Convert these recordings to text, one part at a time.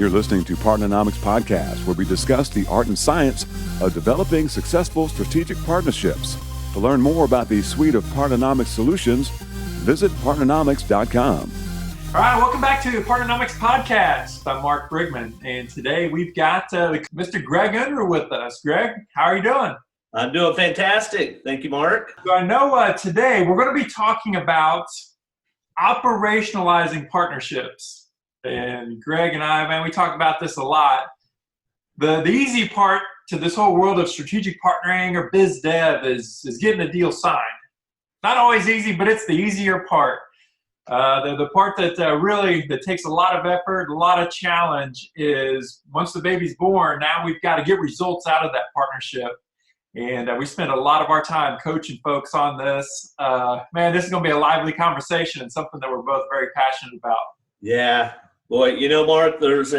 You're listening to Partnernomics Podcast, where we discuss the art and science of developing successful strategic partnerships. To learn more about the suite of Partnernomics solutions, visit partnernomics.com. All right, welcome back to the Partnernomics Podcast. I'm Mark Brigman, and today we've got Mr. Greg Unruh with us. Greg, how are you doing? I'm doing fantastic. Thank you, Mark. So I know today we're going to be talking about operationalizing partnerships. And Greg and I, man, we talk about this a lot. The easy part to this whole world of strategic partnering or biz dev is getting a deal signed. Not always easy, but it's the easier part. The part that really takes a lot of effort, a lot of challenge is once the baby's born, now we've got to get results out of that partnership. And we spend a lot of our time coaching folks on this. Man, this is going to be a lively conversation and something that we're both very passionate about. Yeah. Boy, you know, Mark, there's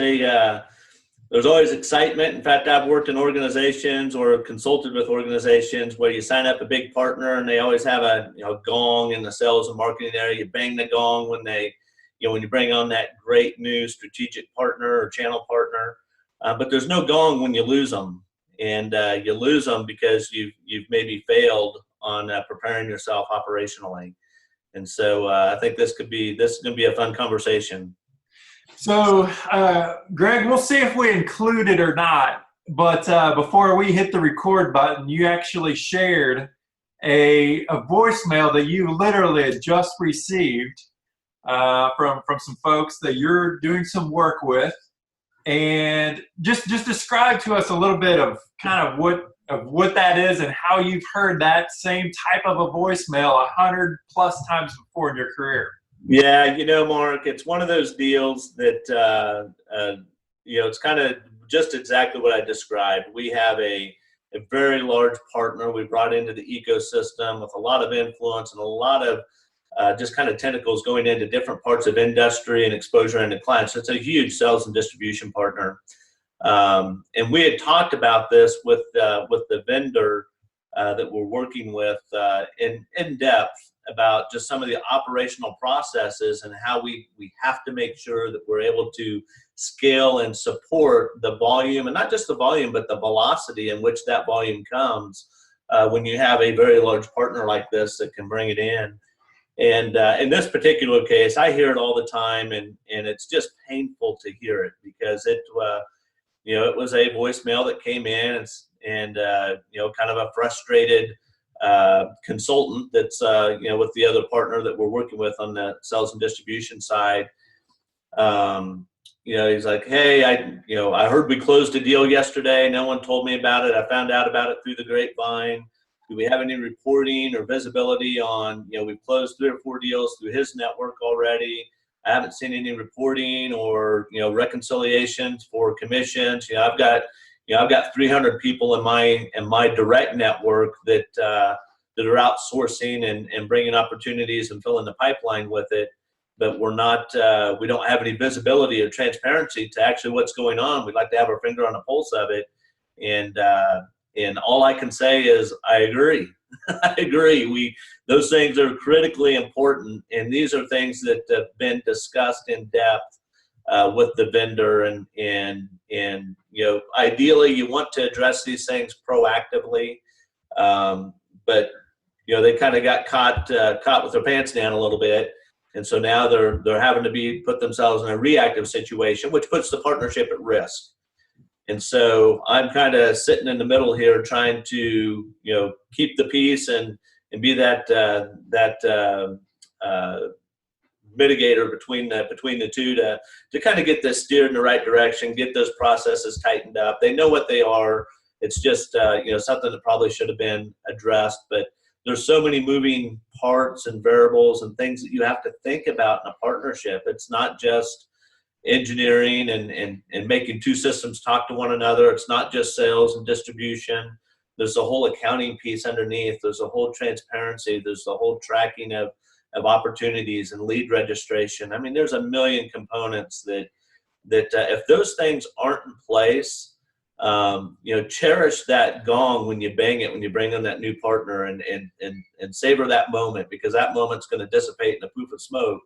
always excitement. In fact, I've worked in organizations or consulted with organizations where you sign up a big partner and they always have a gong in the sales and marketing area. You bang the gong when when you bring on that great new strategic partner or channel partner. But there's no gong when you lose them, and you lose them because you've maybe failed on preparing yourself operationally. And so I think this is going to be a fun conversation. So, Greg, we'll see if we include it or not. But before we hit the record button, you actually shared a voicemail that you literally had just received from some folks that you're doing some work with. And just describe to us a little bit of kind of what that is and how you've heard that same type of a voicemail 100+ times before in your career. Yeah, Mark, it's one of those deals that, it's kind of just exactly what I described. We have a very large partner we brought into the ecosystem with a lot of influence and a lot of just kind of tentacles going into different parts of industry and exposure into clients. So it's a huge sales and distribution partner. And we had talked about this with the vendor that we're working with in depth about just some of the operational processes and how we have to make sure that we're able to scale and support the volume, and not just the volume, but the velocity in which that volume comes when you have a very large partner like this that can bring it in. And in this particular case, I hear it all the time, and it's just painful to hear it because it was a voicemail that came in and kind of a frustrated consultant that's with the other partner that we're working with on the sales and distribution side. He's like, hey, I heard we closed a deal yesterday. No one told me about it. I found out about it through the grapevine. Do we have any reporting or visibility on, we've closed 3 or 4 deals through his network already. I haven't seen any reporting or, reconciliations for commissions. I've got 300 people in my direct network that are outsourcing and bringing opportunities and filling the pipeline with it. But we don't have any visibility or transparency to actually what's going on. We'd like to have our finger on the pulse of it. And all I can say is I agree. I agree. Those things are critically important, and these are things that have been discussed in depth with the vendor, and ideally you want to address these things proactively, but they kind of got caught with their pants down a little bit, and so now they're having to put themselves in a reactive situation, which puts the partnership at risk. And so I'm kind of sitting in the middle here, trying to keep the peace and be that mitigator between the two to kind of get this steered in the right direction, get those processes tightened up. They know what they are. It's just something that probably should have been addressed. But there's so many moving parts and variables and things that you have to think about in a partnership. It's not just engineering and making 2 systems talk to one another. It's not just sales and distribution. There's a whole accounting piece underneath. There's a whole transparency. There's the whole tracking of opportunities and lead registration. I mean, there's a million components that if those things aren't in place, cherish that gong when you bang it, when you bring in that new partner, and savor that moment, because that moment's going to dissipate in a poof of smoke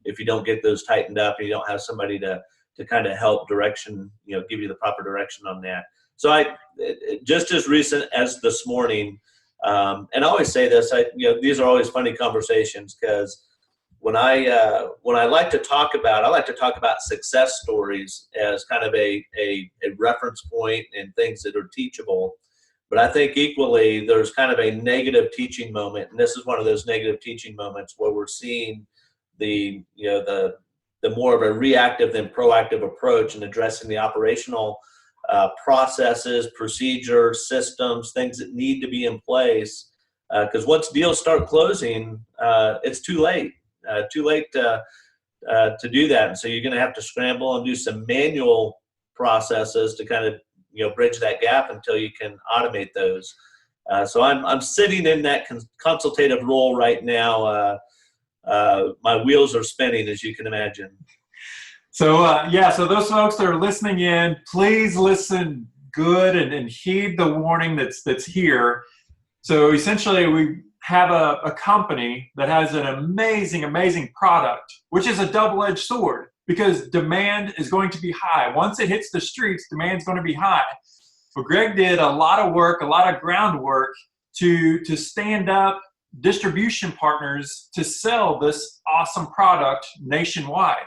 if you don't get those tightened up and you don't have somebody to to kind of help direction, give you the proper direction on that. So just as recent as this morning, and I always say this, these are always funny conversations, because when I like to talk about success stories as kind of a reference point and things that are teachable. But I think equally there's kind of a negative teaching moment, and this is one of those negative teaching moments where we're seeing the more of a reactive than proactive approach in addressing the operational processes, procedures, systems, things that need to be in place. Because once deals start closing, it's too late. Too late to do that, and so you're going to have to scramble and do some manual processes to kind of bridge that gap until you can automate those. So I'm sitting in that consultative role right now. My wheels are spinning, as you can imagine. So so those folks that are listening in, please listen good and heed the warning that's here. So essentially, we have a company that has an amazing product, which is a double-edged sword, because demand is going to be high. Once it hits the streets, demand is going to be high. But Greg did a lot of work, a lot of groundwork to stand up distribution partners to sell this awesome product nationwide.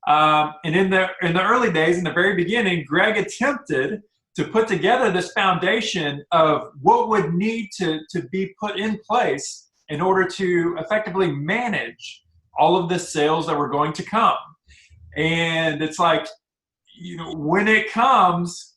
And in the early days, in the very beginning, Greg attempted to put together this foundation of what would need to be put in place in order to effectively manage all of the sales that were going to come. And it's like, when it comes,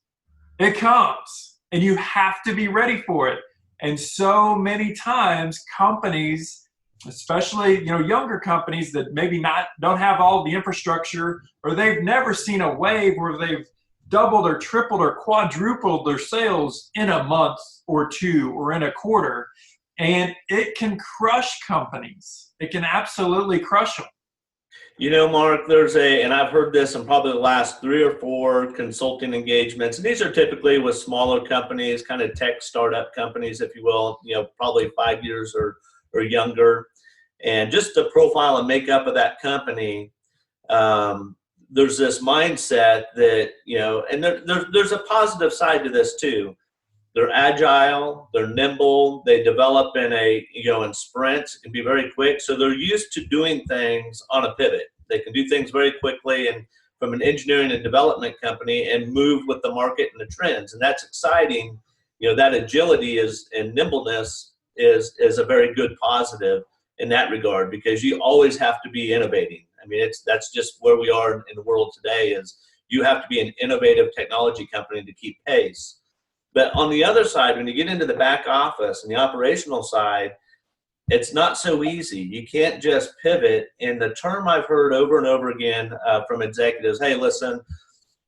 and you have to be ready for it. And so many times companies, especially younger companies that maybe don't have all the infrastructure, or they've never seen a wave where they've doubled or tripled or quadrupled their sales in a month or two or in a quarter, and it can crush companies. It can absolutely crush them. Mark, and I've heard this in probably the last 3 or 4 consulting engagements, and these are typically with smaller companies, kind of tech startup companies, if you will, probably 5 years or younger. And just the profile and makeup of that company, there's this mindset that, and there's a positive side to this too. They're agile, they're nimble, they develop in sprints. It can be very quick. So they're used to doing things on a pivot. They can do things very quickly and from an engineering and development company and move with the market and the trends. And that's exciting. That agility and nimbleness is a very good positive in that regard, because you always have to be innovating. I mean, that's just where we are in the world today, is you have to be an innovative technology company to keep pace. But on the other side, when you get into the back office and the operational side, it's not so easy. You can't just pivot. And the term I've heard over and over again from executives, hey, listen,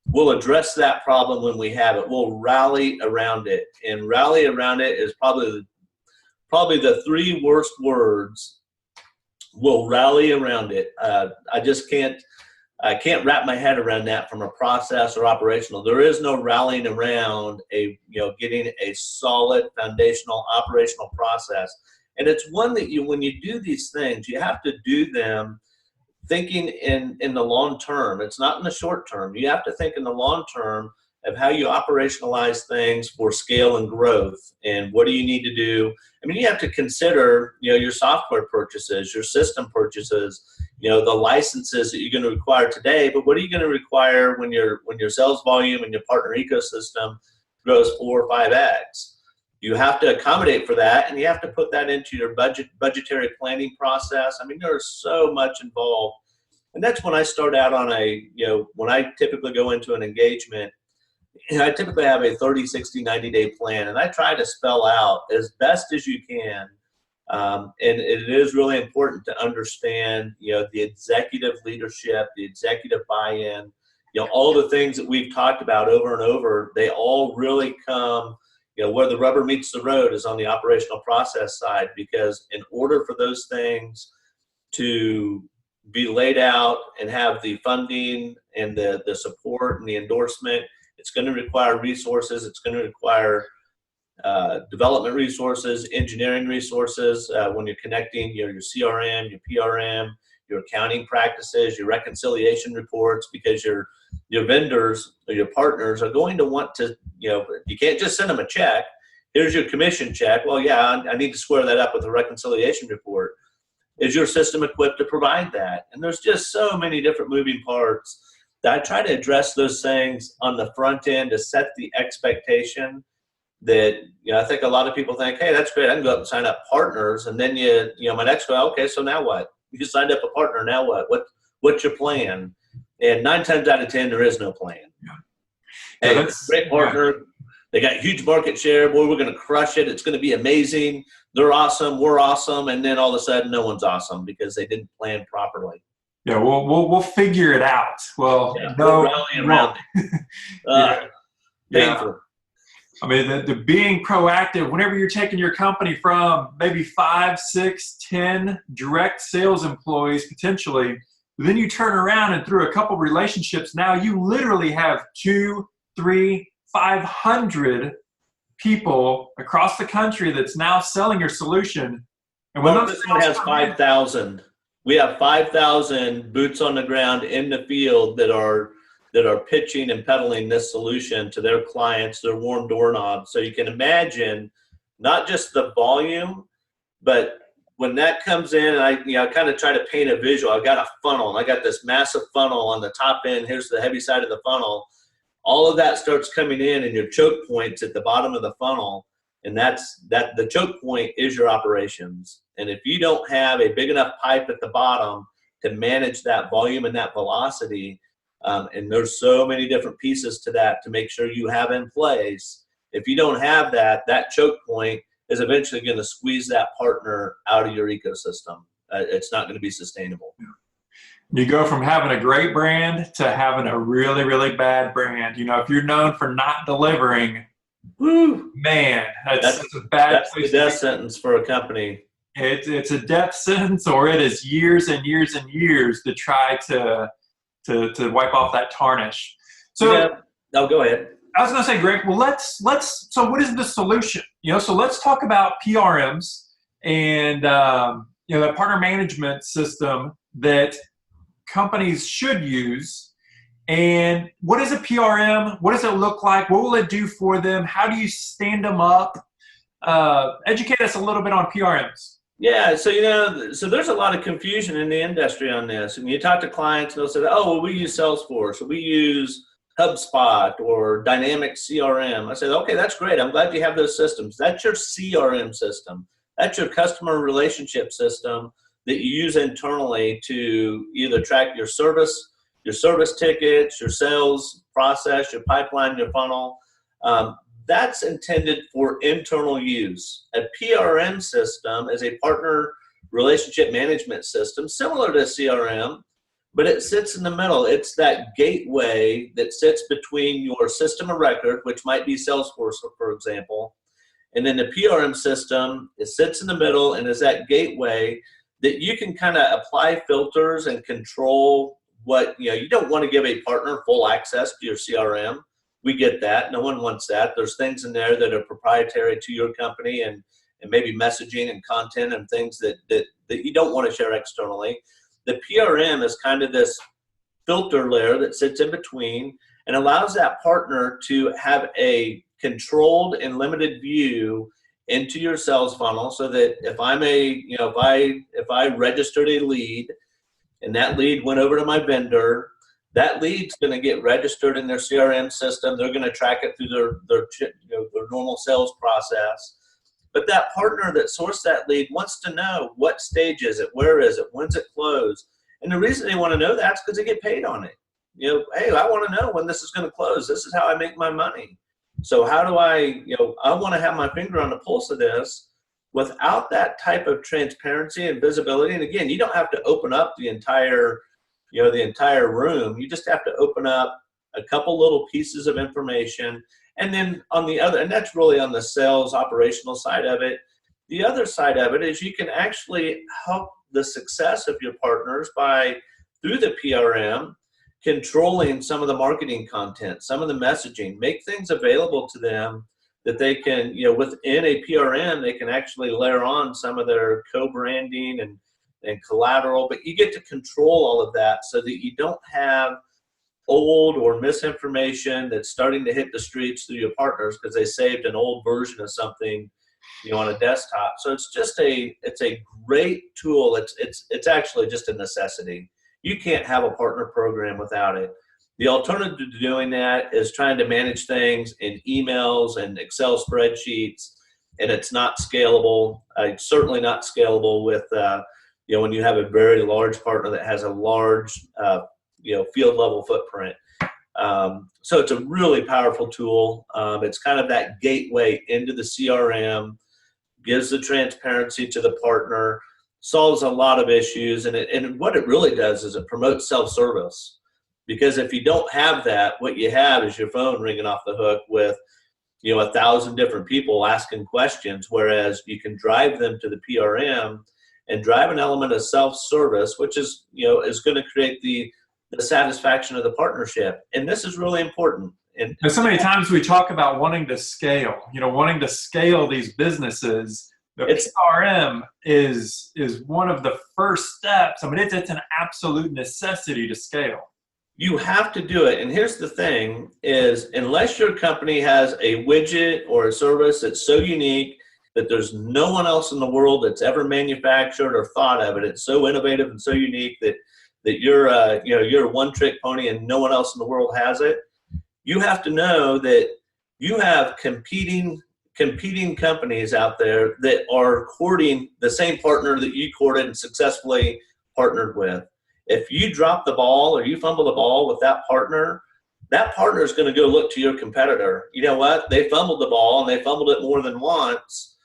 we'll address that problem when we have it. We'll rally around it. And rally around it is probably the 3 worst words. We'll rally around it. I can't wrap my head around that from a process or operational. There is no rallying around getting a solid foundational operational process. And it's one that when you do these things, you have to do them thinking in the long term. It's not in the short term. You have to think in the long term of how you operationalize things for scale and growth, and what do you need to do. I mean, you have to consider, your software purchases, your system purchases, the licenses that you're going to require today, but what are you going to require when your sales volume and your partner ecosystem grows 4 or 5x? You have to accommodate for that, and you have to put that into your budgetary planning process. I mean, there's so much involved. And that's when I start out on when I typically go into an engagement, I typically have a 30, 60, 90-day plan, and I try to spell out as best as you can. And it is really important to understand, the executive leadership, the executive buy-in, all the things that we've talked about over and over. They all really come, where the rubber meets the road is on the operational process side, because in order for those things to be laid out and have the funding and the support and the endorsement, it's going to require resources. It's going to require development resources, engineering resources. When you're connecting your CRM, your PRM, your accounting practices, your reconciliation reports, because your vendors or your partners are going to want to, you can't just send them a check. Here's your commission check. Well, yeah, I need to square that up with a reconciliation report. Is your system equipped to provide that? And there's just so many different moving parts that I try to address those things on the front end to set the expectation that, I think a lot of people think, hey, that's great. I can go up and sign up partners. And then my next go, okay, so now what? You signed up a partner. Now what? What's your plan? And 9 times out of 10, there is no plan. Yeah. Hey, great partner. Yeah. They got huge market share. Boy, we're going to crush it. It's going to be amazing. They're awesome. We're awesome. And then all of a sudden, no one's awesome because they didn't plan properly. Yeah, we'll figure it out. Well, no, rally around it. Painful. I mean, the being proactive, whenever you're taking your company from maybe 5, 6, 10 direct sales employees potentially, then you turn around and through a couple relationships, now you literally have 2, 3, 500 people across the country that's now selling your solution. And when this one has 5,000. We have 5,000 boots on the ground in the field that are pitching and peddling this solution to their clients, their warm doorknobs. So you can imagine not just the volume, but when that comes in, and I kind of try to paint a visual. I've got a funnel, and I got this massive funnel on the top end. Here's the heavy side of the funnel. All of that starts coming in, and your choke points at the bottom of the funnel, and the choke point is your operations. And if you don't have a big enough pipe at the bottom to manage that volume and that velocity, and there's so many different pieces to that to make sure you have in place. If you don't have that choke point is eventually going to squeeze that partner out of your ecosystem. It's not going to be sustainable. You go from having a great brand to having a really, really bad brand. If you're known for not delivering, man, that's a bad That's the death sentence for a company. It's a death sentence, or it is years and years and years to try to wipe off that tarnish. So, go ahead. I was going to say, Greg. Well, so what is the solution? So let's talk about PRMs and the partner management system that companies should use. And what is a PRM? What does it look like? What will it do for them? How do you stand them up? Educate us a little bit on PRMs. Yeah, so there's a lot of confusion in the industry on this. And you talk to clients, and they'll say, "Oh, well, we use Salesforce, or we use HubSpot, or Dynamic CRM." I said, "Okay, that's great. I'm glad you have those systems. That's your CRM system. That's your customer relationship system that you use internally to either track your service tickets, your sales process, your pipeline, your funnel." That's intended for internal use. A PRM system is a partner relationship management system, similar to CRM, but it sits in the middle. It's that gateway that sits between your system of record, which might be Salesforce, for example, and then the PRM system. It sits in the middle and is that gateway that you can kind of apply filters and control what, you don't want to give a partner full access to your CRM. We get that. No one wants that. There's things in there that are proprietary to your company and maybe messaging and content and things that you don't want to share externally. The PRM is kind of this filter layer that sits in between and allows that partner to have a controlled and limited view into your sales funnel, so that if I registered a lead and that lead went over to my vendor, that lead's going to get registered in their CRM system. They're going to track it through their normal sales process. But that partner that sourced that lead wants to know what stage is it, where is it, when's it close. And the reason they want to know that is because they get paid on it. Hey, I want to know when this is going to close. This is how I make my money. So how do I want to have my finger on the pulse of this without that type of transparency and visibility. And again, you don't have to open up the entire room. You just have to open up a couple little pieces of information. And then on the other, and that's really on the sales operational side of it. The other side of it is you can actually help the success of your partners by, through the PRM, controlling some of the marketing content, some of the messaging, make things available to them that they can, within a PRM, they can actually layer on some of their co-branding and and collateral, but you get to control all of that so that you don't have old or misinformation that's starting to hit the streets through your partners because they saved an old version of something, on a desktop. So it's a great tool. It's actually just a necessity. You can't have a partner program without it. The alternative to doing that is trying to manage things in emails and Excel spreadsheets, and it's not scalable. Certainly not scalable with when you have a very large partner that has a large field level footprint. So it's a really powerful tool. It's kind of that gateway into the CRM, gives the transparency to the partner, solves a lot of issues, and what it really does is it promotes self-service. Because if you don't have that, what you have is your phone ringing off the hook with 1,000 different people asking questions, whereas you can drive them to the PRM and drive an element of self-service, which is going to create the satisfaction of the partnership. And this is really important. And so many times we talk about wanting to scale, wanting to scale these businesses. The PRM is one of the first steps. I mean, it's an absolute necessity to scale. You have to do it. And here's the thing is, unless your company has a widget or a service that's so unique that there's no one else in the world that's ever manufactured or thought of it, it's so innovative and so unique that you're a one-trick pony and no one else in the world has it, you have to know that you have competing companies out there that are courting the same partner that you courted and successfully partnered with. If you drop the ball or you fumble the ball with that partner is going to go look to your competitor. You know what? They fumbled the ball and they fumbled it more than once.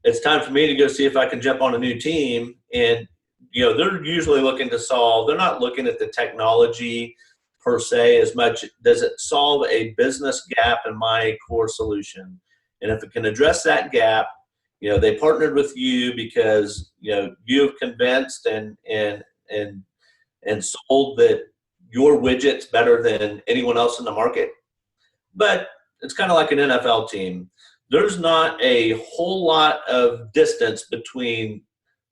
It's time for me to go see if I can jump on a new team. And, they're usually looking to solve. They're not looking at the technology per se as much. Does it solve a business gap in my core solution? And if it can address that gap, they partnered with you because, you've convinced and sold that your widget's better than anyone else in the market. But it's kind of like an NFL team. There's not a whole lot of distance between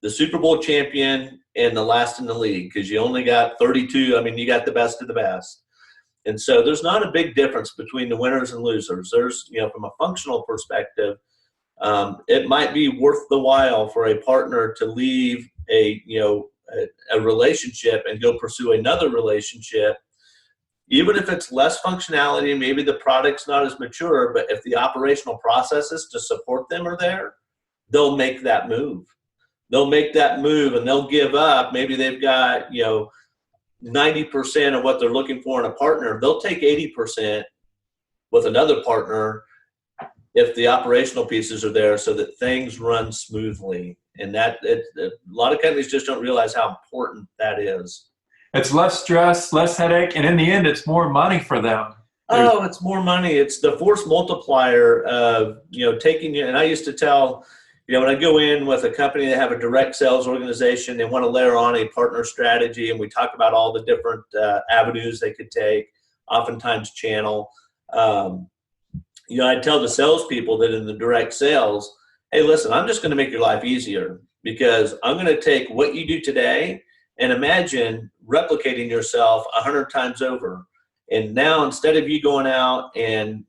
the Super Bowl champion and the last in the league because you only got 32. I mean, you got the best of the best. And so there's not a big difference between the winners and losers. There's, from a functional perspective, it might be worth the while for a partner to leave a relationship and go pursue another relationship, even if it's less functionality, maybe the product's not as mature, but if the operational processes to support them are there, they'll make that move. They'll make that move and they'll give up. Maybe they've got, 90% of what they're looking for in a partner. They'll take 80% with another partner if the operational pieces are there so that things run smoothly. And a lot of companies just don't realize how important that is. It's less stress, less headache, and in the end, it's more money for them. Oh, it's more money. It's the force multiplier of, taking you. And I used to tell, when I go in with a company that have a direct sales organization, they want to layer on a partner strategy, and we talk about all the different avenues they could take, oftentimes channel. I tell the salespeople that in the direct sales, hey, listen, I'm just going to make your life easier because I'm going to take what you do today and imagine replicating yourself 100 times over. And now instead of you going out and,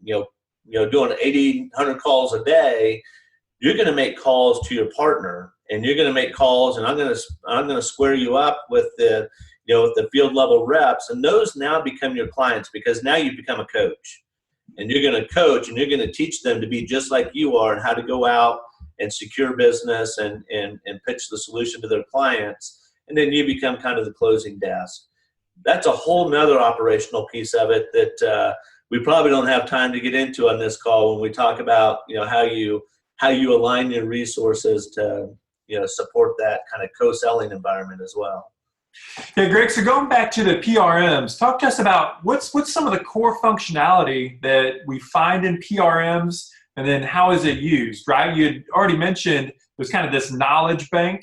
doing 80, 100 calls a day, you're going to make calls to your partner and you're going to make calls and I'm going to square you up with the field level reps. And those now become your clients because now you become a coach. And you're going to coach and you're going to teach them to be just like you are and how to go out and secure business and pitch the solution to their clients. And then you become kind of the closing desk. That's a whole nother operational piece of it that we probably don't have time to get into on this call when we talk about, how you align your resources to, support that kind of co-selling environment as well. Yeah, Greg, so going back to the PRMs, talk to us about what's some of the core functionality that we find in PRMs, and then how is it used, right? You had already mentioned there's kind of this knowledge bank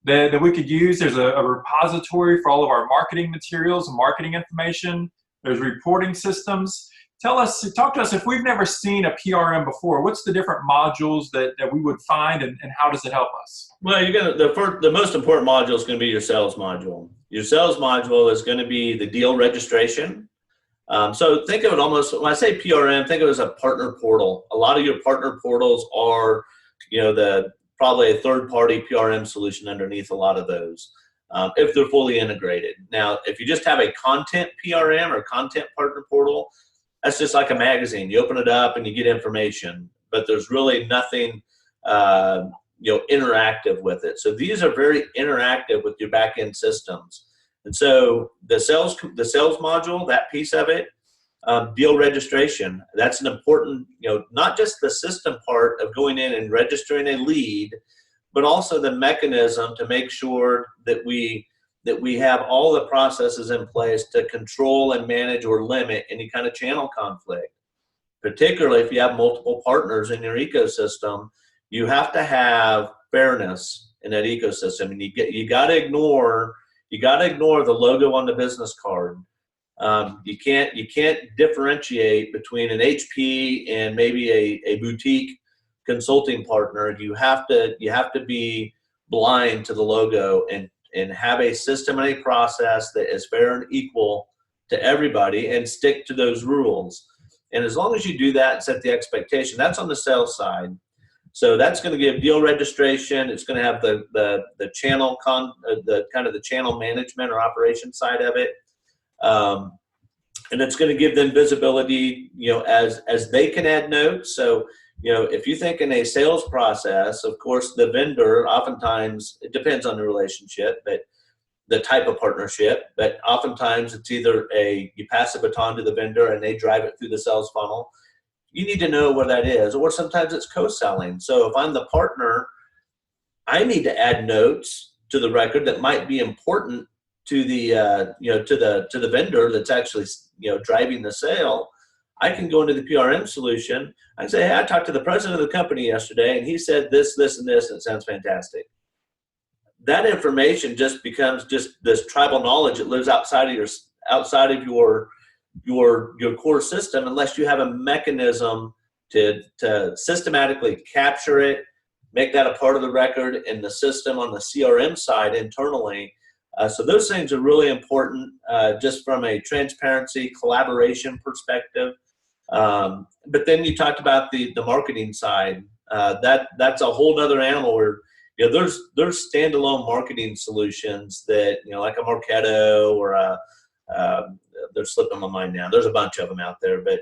that we could use. There's a repository for all of our marketing materials and marketing information. There's reporting systems. talk to us, if we've never seen a PRM before, what's the different modules that we would find, and how does it help us? Well, the most important module is going to be your sales module. Your sales module is going to be the deal registration. So think of it almost, when I say PRM, think of it as a partner portal. A lot of your partner portals are, probably a third-party PRM solution underneath a lot of those, if they're fully integrated. Now, if you just have a content PRM or content partner portal, that's just like a magazine. You open it up and you get information, but there's really nothing, interactive with it. So these are very interactive with your back-end systems. And so the sales module, that piece of it, deal registration, that's an important, not just the system part of going in and registering a lead, but also the mechanism to make sure that we have all the processes in place to control and manage or limit any kind of channel conflict. Particularly if you have multiple partners in your ecosystem, you have to have fairness in that ecosystem, and you got to ignore the logo on the business card. You can't differentiate between an HP and maybe a boutique consulting partner. You have to be blind to the logo and have a system and a process that is fair and equal to everybody, and stick to those rules. And as long as you do that and set the expectation, that's on the sales side. So that's going to give deal registration. It's going to have the channel the channel management or operation side of it, and it's going to give them visibility. As they can add notes. So if you think in a sales process, of course, the vendor, oftentimes it depends on the relationship, but the type of partnership. But oftentimes it's either you pass the baton to the vendor and they drive it through the sales funnel. You need to know where that is, or sometimes it's co-selling. So if I'm the partner, I need to add notes to the record that might be important to the to the vendor that's actually driving the sale. I can go into the PRM solution. I can say, hey, I talked to the president of the company yesterday, and he said this, this, and this, and it sounds fantastic. That information just becomes just this tribal knowledge that lives outside of your core system, unless you have a mechanism to systematically capture it, make that a part of the record in the system on the CRM side internally. So those things are really important, just from a transparency, collaboration perspective. But then you talked about the marketing side. That's a whole other animal where there's standalone marketing solutions that like a Marketo or they're slipping my mind now. There's a bunch of them out there, but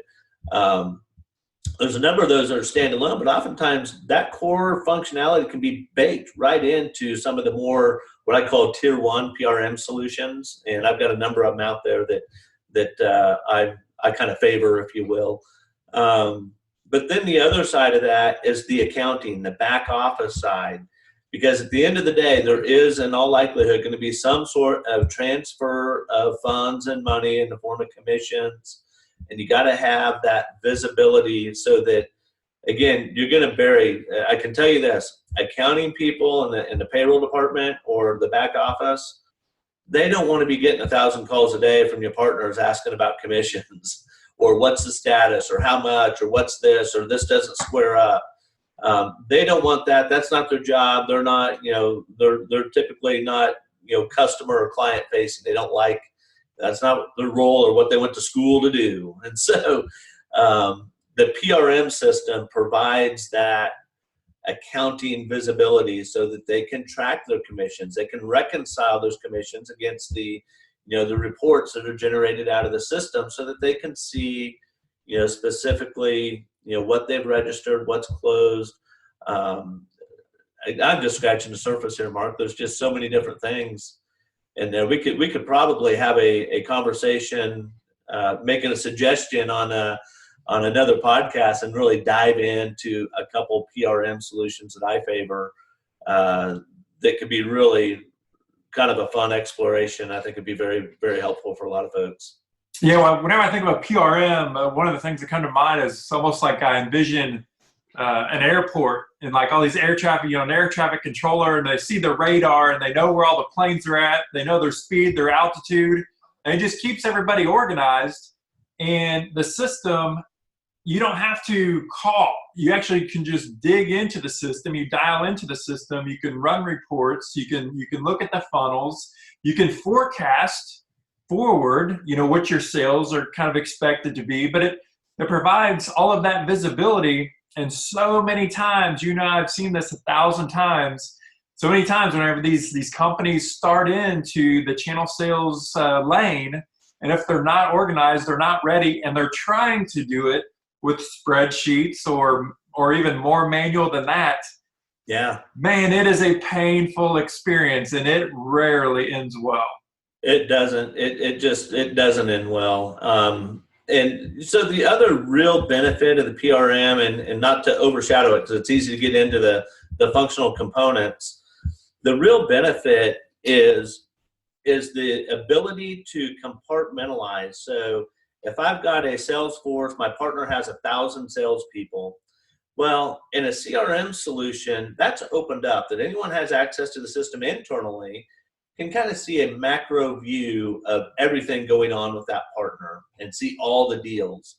there's a number of those that are standalone. But oftentimes that core functionality can be baked right into some of the more what I call tier 1 PRM solutions, and I've got a number of them out there that I kind of favor, if you will. But then the other side of that is the accounting, the back office side. Because at the end of the day, there is in all likelihood going to be some sort of transfer of funds and money in the form of commissions. And you got to have that visibility so that, again, you're going to bury, I can tell you this, accounting people in the payroll department or the back office, they don't want to be getting 1,000 calls a day from your partners asking about commissions or what's the status or how much or what's this or this doesn't square up. They don't want that. That's not their job. They're not, they're typically not, customer or client facing. They don't like, that's not their role or what they went to school to do. And so the PRM system provides that accounting visibility so that they can track their commissions. They can reconcile those commissions against the reports that are generated out of the system so that they can see, specifically, what they've registered, what's closed. I'm just scratching the surface here, Mark. There's just so many different things. And we could probably have a conversation, making a suggestion on another podcast and really dive into a couple PRM solutions that I favor that could be really kind of a fun exploration. I think it'd be very, very helpful for a lot of folks. Yeah, well, whenever I think about PRM, one of the things that come to mind is almost like I envision an airport and like all these air traffic, an air traffic controller, and they see the radar and they know where all the planes are at. They know their speed, their altitude, and it just keeps everybody organized. And the system, you don't have to call. You actually can just dig into the system. You dial into the system. You can run reports. You can look at the funnels. You can forecast forward, what your sales are kind of expected to be. But it provides all of that visibility. And so many times, I've seen this 1,000 times. So many times whenever these companies start into the channel sales lane, and if they're not organized, they're not ready, and they're trying to do it with spreadsheets or even more manual than that, yeah, man, it is a painful experience, and it rarely ends well. It doesn't. It doesn't end well. And so the other real benefit of the PRM, and not to overshadow it because it's easy to get into the functional components, the real benefit is the ability to compartmentalize. So if I've got a sales force, my partner has 1,000 salespeople. Well, in a CRM solution, that's opened up that anyone has access to the system internally can kind of see a macro view of everything going on with that partner and see all the deals.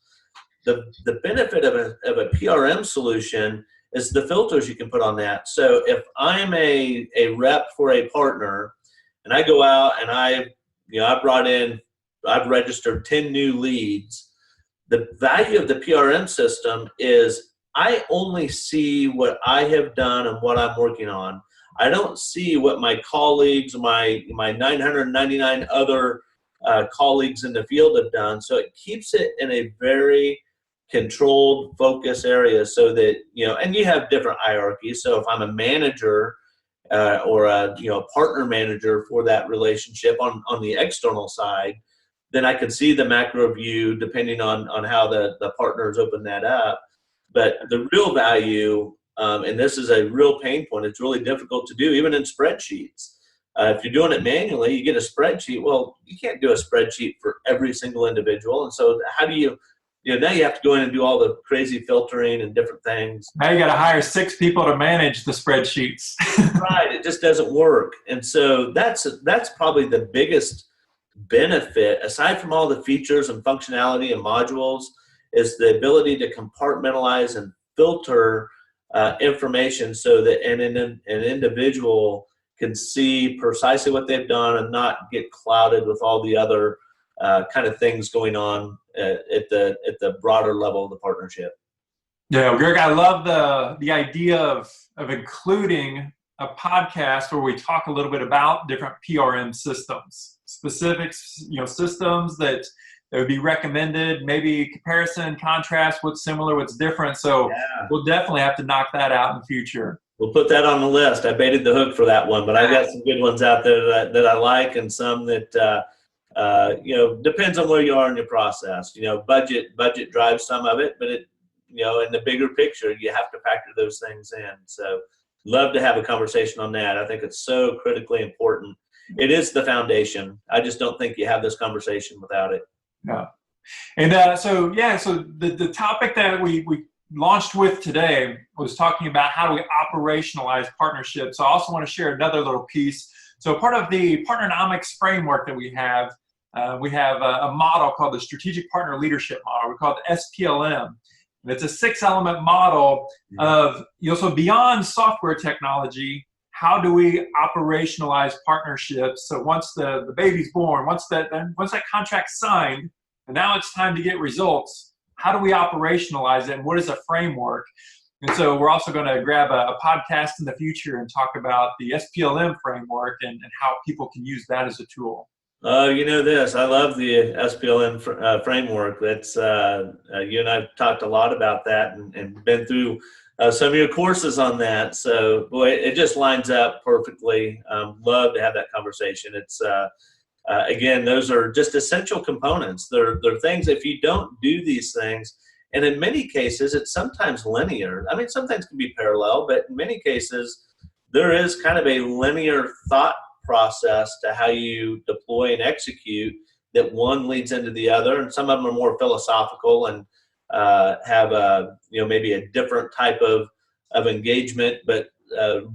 The benefit of a PRM solution is the filters you can put on that. So if I'm a rep for a partner and I go out and I've registered 10 new leads, the value of the PRM system is I only see what I have done and what I'm working on. I don't see what my colleagues, my 999 other colleagues in the field have done. So it keeps it in a very controlled focus area so that, and you have different hierarchies. So if I'm a manager or a partner manager for that relationship on the external side, then I can see the macro view depending on how the partners open that up. But the real value, and this is a real pain point, it's really difficult to do, even in spreadsheets. If you're doing it manually, you get a spreadsheet. Well, you can't do a spreadsheet for every single individual. And so how do you, now you have to go in and do all the crazy filtering and different things. Now you got to hire 6 people to manage the spreadsheets. Right. It just doesn't work. And so that's probably the biggest benefit, aside from all the features and functionality and modules, is the ability to compartmentalize and filter information so that an individual can see precisely what they've done and not get clouded with all the other kind of things going on at the broader level of the partnership. Yeah, Greg, I love the idea of including a podcast where we talk a little bit about different PRM systems, specific systems that would be recommended, maybe comparison, contrast, what's similar, what's different. So We'll definitely have to knock that out in the future. We'll put that on the list. I baited the hook for that one, but I've got some good ones out there that I like, and some that depends on where you are in your process. Budget drives some of it, but it in the bigger picture, you have to factor those things in. So love to have a conversation on that. I think it's so critically important. It is the foundation. I just don't think you have this conversation without it. Yeah. And so the topic that we launched with today was talking about how do we operationalize partnerships. So I also want to share another little piece. So part of the Partnernomics framework that we have a model called the Strategic Partner Leadership Model. We call it SPLM. And it's a 6-element model of, so beyond software technology, how do we operationalize partnerships? So once the baby's born, once that contract's signed, and now it's time to get results, how do we operationalize it, and what is a framework? And so we're also going to grab a podcast in the future and talk about the SPLM framework and how people can use that as a tool. This. I love the SPLM framework. That's you and I've talked a lot about that and been through some of your courses on that. So, boy, it just lines up perfectly. Love to have that conversation. It's again, those are just essential components. They're things, if you don't do these things, and in many cases, it's sometimes linear. I mean, sometimes it can be parallel, but in many cases, there is kind of a linear thought process to how you deploy and execute that one leads into the other, and some of them are more philosophical and have maybe a different type of engagement, but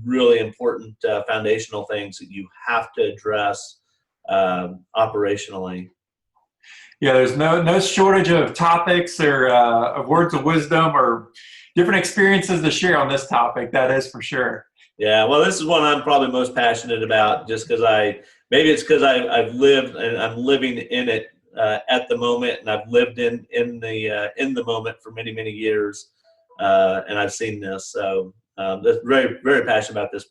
really important foundational things that you have to address operationally. Yeah, there's no shortage of topics or of words of wisdom or different experiences to share on this topic. That is for sure. Yeah, well, this is one I'm probably most passionate about, just because maybe it's because I've lived and I'm living in it at the moment, and I've lived in the moment for many, many years, and I've seen this. So that's very, very passionate about this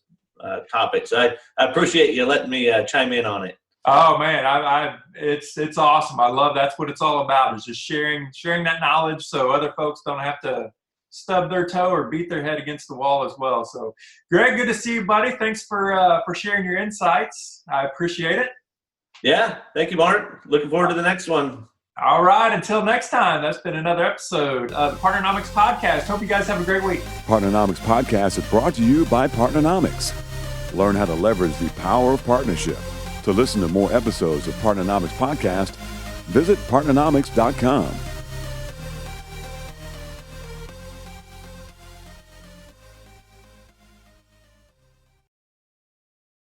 topic. So I appreciate you letting me chime in on it. Oh man, it's awesome. I love that's what it's all about, is just sharing that knowledge so other folks don't have to stub their toe or beat their head against the wall as well. So Greg, good to see you, buddy. Thanks for sharing your insights. I appreciate it. Yeah, thank you, Mark. Looking forward to the next one. All right, until next time, that's been another episode of the Partnernomics Podcast. Hope you guys have a great week. Partnernomics Podcast is brought to you by Partnernomics. Learn how to leverage the power of partnership. To listen to more episodes of Partnernomics Podcast, visit partnernomics.com.